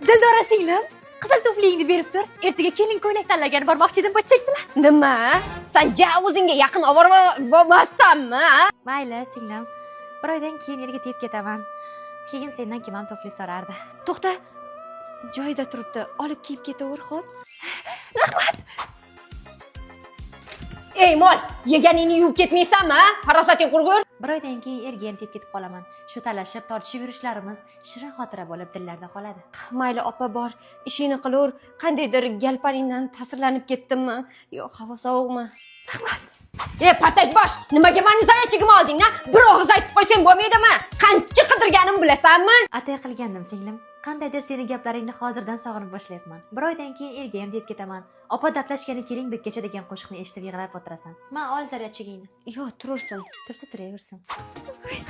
Dildora singlim, qizil to'fligingni berib tur. Ertaga kelin ko'ylak tanlagan bormoqchi edim pochchakdilar. Nima? Sen ja o'zingga yaqin oborma bo'lmasanmi? Mayli, singlim. Bir oydan keyin yerga tegib ketaman. Keyin sendan kim ham to'fli so'rardi. To'xta. Joyida turibdi. Olib kiyib ketaver, xo'p? Ey mol, yeganingni yuvib ketmaysanmi? Farosating qurg'ur. Bir oydan keyin erga ham tegib ketib qolaman. Shu talashib, tortishib yurishlarimiz shirin xotira bo'lib dillarda qoladi. Mayli opa bor, ishingni qilaver. Qandaydir galpaningdan ta'sirlanib ketdimmi? Yo, havo sovuqmi? Patak bosh, nimaga meni zaryadchigimni olding-a? Bir og'iz aytib qo'ysang bo'lmaydimi? Qancha qidirganimni bilasanmi? Atay qilgandim singlim. Qandaydir seni gaplaringni hozirdan sog'inib boshlayapman. Bir oydan keyin erga ham deb ketaman. Opa datlashgani keling bir kecha degan qo'shiqni eshitib yig'lab o'tirasan. Men ol zaryadchigingni. Yo, turursin. Tursa turaversin.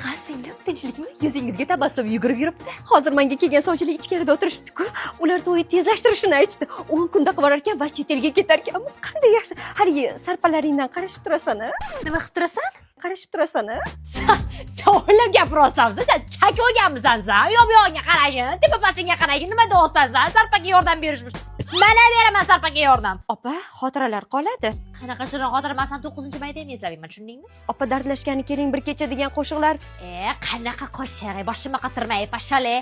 Ha singlim, tinchlikmi? Yuzingizga tabassum yugurib yuribdi. Hozir menga kelgan sovchilar ichkarida o'tirishibdi-ku. Ular to'yni tezlashtirishini aytdi. 10 kunda qilar ekan va chet elga ketar ekanmiz. Qanday yaxshi. Haligi sarpalaringdan qarashib turasan-a? Nima qilib turasan? Qarashib turasan-a? So'ylab gapiryapsan-da, sen chak olganmisan-san? Yo'q-yo'g'iga qaragin, tepa-pasingga qaragin, nima deyapsan-san? Sarpaga yordam berishmish. Mana beraman sarpaga yordam. Opa, xotiralar qoladi. Qanaqa shirin xotiramasan 9-mayda eslayman, tushundingmi? Opa dardlashgani keling bir kecha degan qo'shiqlar. Qanaqa qo'shiq? Boshimga qatirmay, pashale.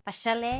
Pashale.